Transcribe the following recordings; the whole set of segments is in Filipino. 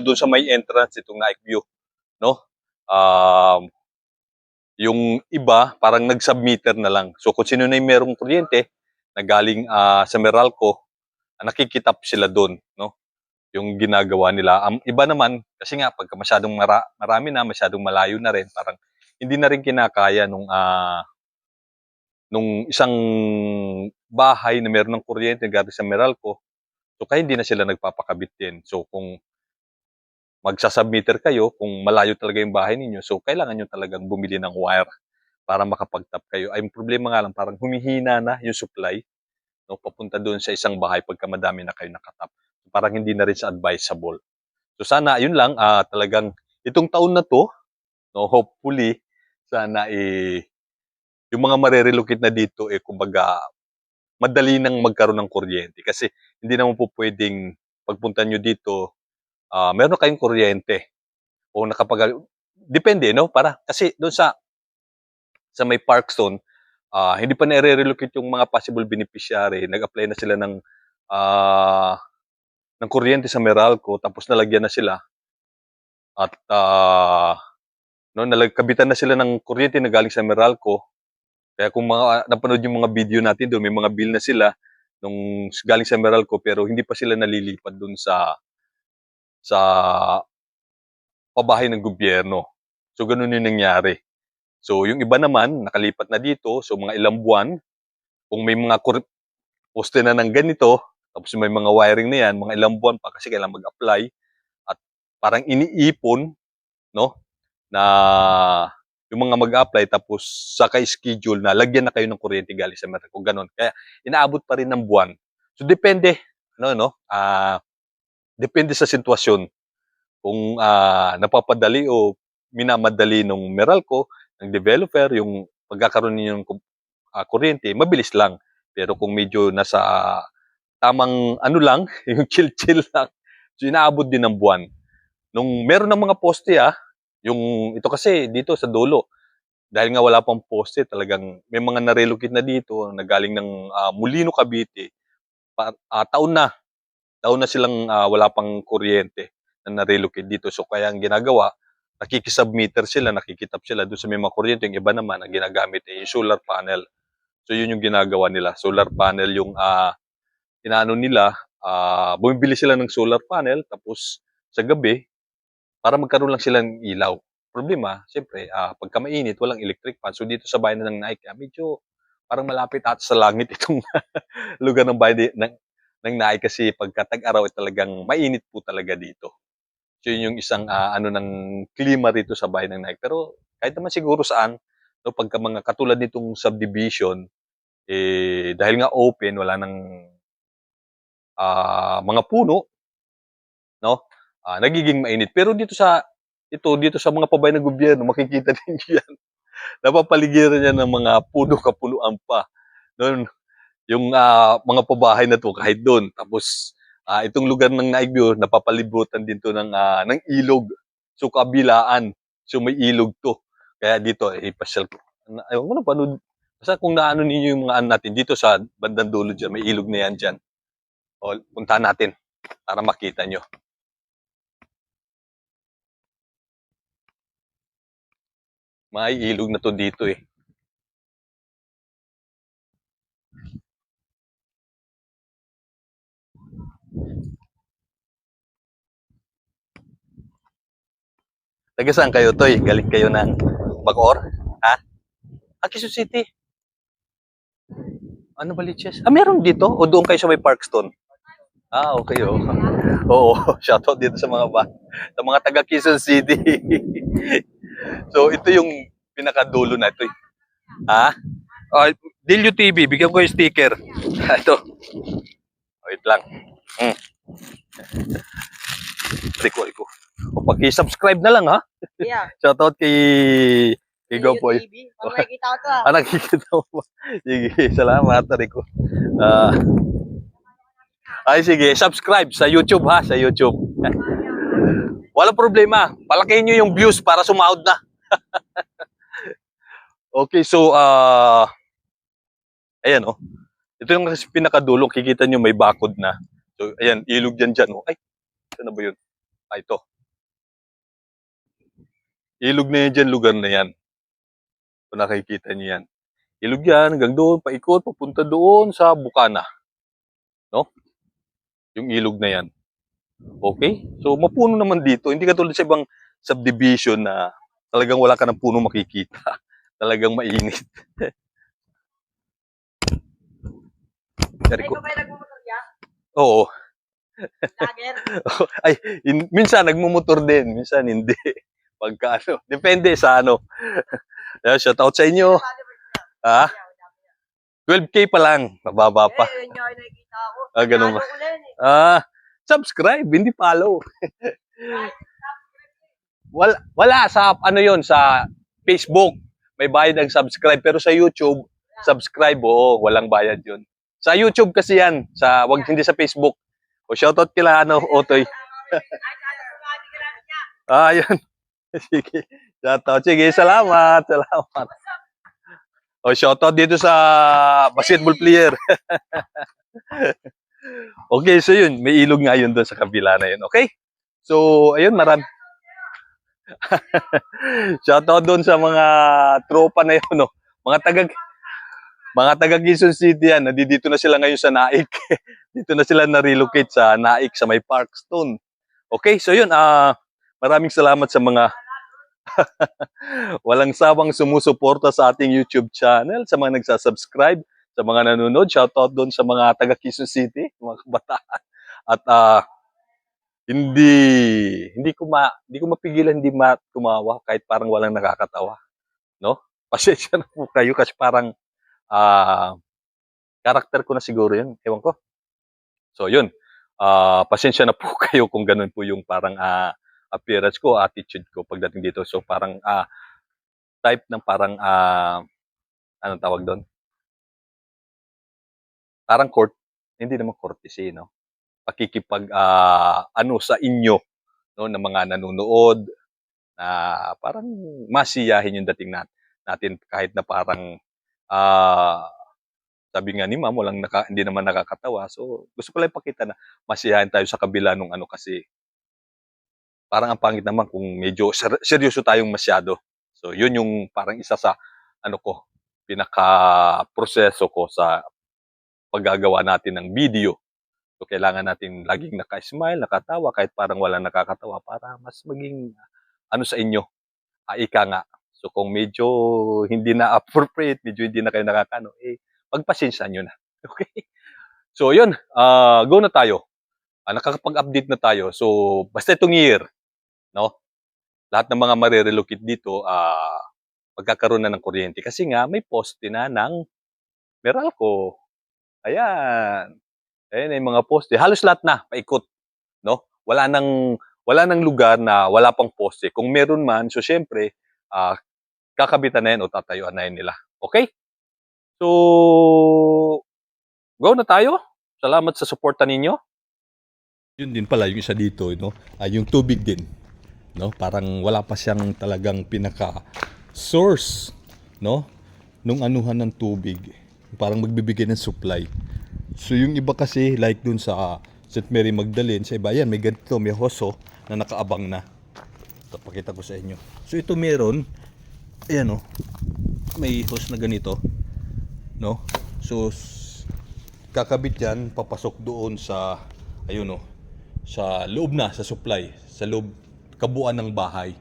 doon sa may entrance itong Naik View, no? Um, yung iba parang nag-submeter na lang. So kung sino na yung merong kuryente na galing sa Meralco, nakikitap sila doon, no? Yung ginagawa nila. Iba naman kasi nga pagka masyadong marami na, masyadong malayo na rin, parang hindi na rin kinakaya nung isang bahay na meron ng kuryente galing sa Meralco. So kaya hindi na sila nagpapakabit din. So kung magsasubmitter kayo, kung malayo talaga yung bahay ninyo, so kailangan nyo talagang bumili ng wire para makapag-tap kayo. Ay, yung problema nga lang, parang humihina na yung supply, no, papunta doon sa isang bahay pagka madami na kayo nakatap. So, parang hindi na rin sa advisable. So sana, yun lang, talagang itong taon na to, no, hopefully, sana yung mga marerelocate na dito, kumbaga, madali nang magkaroon ng kuryente. Kasi hindi naman po pwedeng pagpunta nyo dito, meron kayong kuryente o depende, no? Kasi doon sa may Parkstone, hindi pa nare-relocate yung mga possible beneficiary. Nag-apply na sila ng kuryente sa Meralco, tapos nalagyan na sila at no, nalagkabitan na sila ng kuryente na galing sa Meralco. Kaya kung napanood yung mga video natin doon, may mga bill na sila nung galing sa Meralco pero hindi pa sila nalilipat doon sa pabahay ng gobyerno. So ganun yung nangyari. So yung iba naman nakalipat na dito, so mga ilang buwan, kung may mga poste na ng ganito, tapos may mga wiring na yan, mga ilang buwan pa kasi kailangan mag-apply at parang iniipon, no, na yung mga mag-apply tapos saka schedule na lagyan na kayo ng kuryente galing sa Meralco, ganun. Kaya inaabot pa rin ng buwan. So depende, depende sa sitwasyon kung napapadali o minamadali ng Meralco, ng developer, yung pagkakaroon niyo ng kuryente, mabilis lang. Pero kung medyo nasa tamang ano lang, yung chill-chill lang, so inaabot din ng buwan. Nung meron ng mga poste yung ito kasi dito sa dulo, dahil nga wala pang poste, talagang may mga na-relocate na dito, na galing ng Molino, Cavite, taon na silang wala pang kuryente na na-relocate dito. So kaya ang ginagawa, nakikisubmitter sila, nakikitap sila doon sa may mga kuryente. Yung iba naman, ang ginagamit ay yung solar panel. So yun yung ginagawa nila. Solar panel yung inaano nila, bumibili sila ng solar panel, tapos sa gabi, para magkaroon lang sila ng ilaw. Problema, siyempre, pagka mainit, walang electric fan. So dito sa bayan ng Naik, medyo parang malapit ata sa langit itong lugar ng bayan ng Naik kasi pagka tag-araw talagang mainit po talaga dito. So yun yung isang ano ng klima rito sa bayan ng Naik. Pero kahit naman siguro saan, no, pagka mga katulad nitong subdivision, dahil nga open, wala nang mga puno, no? Nagiging mainit. Pero dito sa mga pabayan ng gobyerno, makikita din yan. Napapaligiran yan ng mga puno kapuluan pa. Noon, yung mga pabahay na to kahit doon. Tapos itong lugar ng Naigview, napapalibutan din to ng ilog. So kabilaan. So may ilog to. Kaya dito, pasyal ko. Ewan ko na paano. Basta kung naano ninyo yung mga natin dito sa bandang dulo dyan, may ilog na yan dyan. O, puntahan natin para makita nyo. May ilog na to dito eh. Taga saan kayo, Toy? Galing kayo ng Bacoor? Ha? Quezon City. Ano ba, Liches? Meron dito? O doon kayo sa may Parkstone? Okay, oh. Oo, shoutout dito sa mga taga Quezon City. So, ito yung pinakadulo na ito. Ha? Dilyo TV, bigyan ko yung sticker. Ito. Wait lang. Iko. O, pag-subscribe na lang, ha? Yeah. Shoutout kay Gopoy. Nakikita ko to nakikita mo ba? Sige, salamat, Rico. Sige, subscribe sa YouTube ha, sa YouTube. Walang problema. Palakihin nyo yung views para sumahod na. Okay, so, ayan oh. Ito yung pinakadulong, kikita nyo may bakod na. So, ayan, ilog dyan. Oh. Ay, ano ba yun? ito. Ilog na yan dyan, lugar na yan. Kung nakikita niyo yan. Ilog yan, hanggang doon, paikot, papunta doon sa Bukana. No? Yung ilog na yan. Okay? So, mapuno naman dito. Hindi katulad sa ibang subdivision na talagang wala ka ng puno makikita. Talagang mainit. Ikaw ba yung nagmumotor yan? Oo. Lager? Ay, minsan nagmumotor din, minsan hindi. Pagka ano, depende sa ano. Shout out sa inyo. Ha? 12K pa lang, mababa pa. Eh, yun nga yung nakikita ko. Ganun ba? Lalo ko na yun eh. Subscribe, hindi follow. Wala sa ano yon, sa Facebook. May bayad ang subscribe, pero sa YouTube, subscribe, oo, walang bayad yun. Sa YouTube kasi yan, hindi sa Facebook. O shoutout kila Otoy. Yun. Sige. Shoutout. Sige, salamat. O shoutout dito sa basketball player. Okay, so yun, may ilog nga yun doon sa kabila na yun. Okay? So, ayun, shoutout doon sa mga tropa na yun, no? Mga taga Quezon City yan, nandito na sila ngayon sa Naik. Dito na sila na-relocate sa Naik, sa may Parkstone. Okay, so yun, maraming salamat sa mga walang sawang sumusuporta sa ating YouTube channel, sa mga nagsasubscribe, sa mga nanonood. Shoutout doon sa mga taga Quezon City, mga kabataan. At hindi ko mapigilan hindi tumawa kahit parang walang nakakatawa, no? Pasensya na po kayo kasi parang karakter ko na siguro yun. Ewan ko. So, yun. Pasensya na po kayo kung ganun po yung parang appearance ko, attitude ko pagdating dito. So, parang type ng parang anong tawag doon? Parang hindi naman courtesy, no? Pakikipag sa inyo, no, ng mga nanonood na parang masiyahin yung dating natin kahit na parang sabi nga ni ma'am, hindi naman nakakatawa. So, gusto ko lang ipakita na masiyahin tayo sa kabila nung ano kasi parang ang pangit naman kung medyo seryoso tayong masyado. So, yun yung parang isa sa pinaka-proseso ko sa paggagawa natin ng video. So, kailangan natin laging naka-smile, nakatawa, kahit parang walang nakakatawa para mas maging sa inyo, ika nga. So, kung medyo hindi na appropriate, medyo hindi na kayo nakakano, pagpasensya nyo na. Okay? So, yun. Go na tayo. Nakakapag-update na tayo. So, basta itong year, no? Lahat ng mga marirelocate dito, magkakaroon na ng kuryente. Kasi nga, may poste na ng Meralco. Ayan. Ayan yung mga poste. Halos lahat na, paikot. No? Wala nang lugar na wala pang poste. Kung meron man, so syempre, kakabitan na yan o tatayuan na yan nila. Okay? So, go na tayo. Salamat sa suporta ninyo. Yun din pala, yung isa dito, no? Yung tubig din. No? Parang wala pa siyang talagang pinaka-source, no? Nung anuhan ng tubig. Parang magbibigay ng supply. So, yung iba kasi, like dun sa St. Mary Magdalene, sa iba, yan, may ganito, may hoso na nakaabang na. Ito, pakita ko sa inyo. So, ito meron, ayan, no? May hose na ganito, no? So, kakabit yan, papasok doon sa, ayun, no? Sa loob na, sa supply, sa loob, kabuuan ng bahay.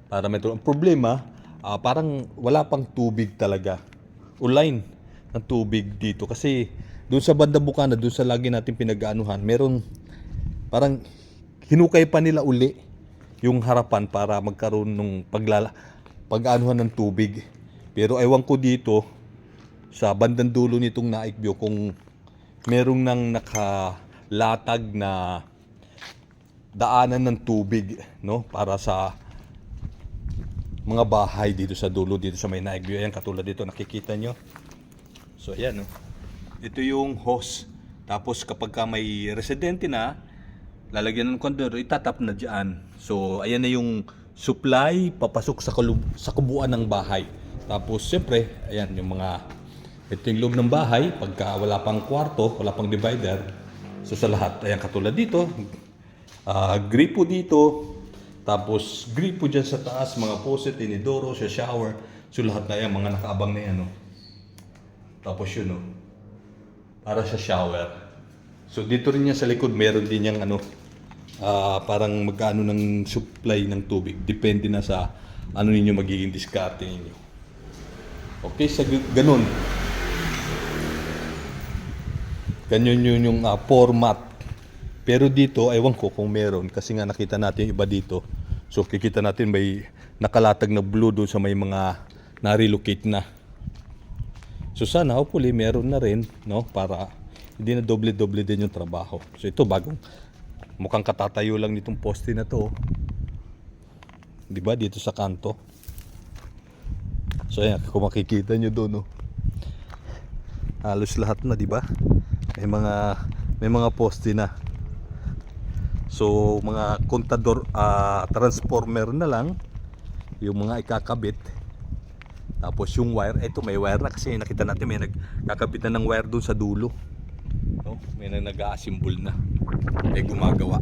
Para may ang problema, parang wala pang tubig talaga. O line ng tubig dito. Kasi doon sa banda Bukana, doon sa lagi natin pinag-aanuhan, meron parang hinukay pa nila uli yung harapan para magkaroon ng pag-aanuhan ng tubig. Pero ewan ko dito sa bandang dulo nitong Naikbyo kung merong nang nakalatag na daanan ng tubig, no, para sa mga bahay dito sa dulo, dito sa may Naikbyo. Ayan, katulad dito nakikita nyo. So ayan, no? Ito yung hose. Tapos kapag ka may residente na, lalagyan ng kondor, itatap na dyan. So ayan na yung supply papasok sa kubuan ng bahay. Tapos siyempre, ayan yung ito yung loob ng bahay. Pagka wala pang kwarto, wala pang divider, so sa lahat, ayan katulad dito, gripo dito, tapos gripo dyan sa taas, mga faucet, inidoro, sa shower. So lahat na yan, mga nakaabang na yan. No? Tapos yun, no? Para sa shower. So dito rin yan sa likod, meron din yung parang magkano ng supply ng tubig. Depende na sa ano ninyo magiging diskarte ninyo. Okay, sa ganun. Ganyan yun yung format. Pero dito, ewan ko kung meron. Kasi nga nakita natin yung iba dito. So kikita natin may nakalatag na blue doon sa may mga na-relocate na. So sana hopefully meron na rin, no? Para hindi na doble-doble din yung trabaho. So ito bagong mukhang katatayo lang nitong poste na to. 'Di ba dito sa kanto? So ayan, kung makikita nyo doon, no? Halos lahat na, 'di ba? May mga poste na. So mga kontador, transformer na lang yung mga ikakabit. Tapos yung wire, eto may wire na kasi nakita natin may nagkakabit na ng wire doon sa dulo. No? May nag-a-assemble na. May gumagawa.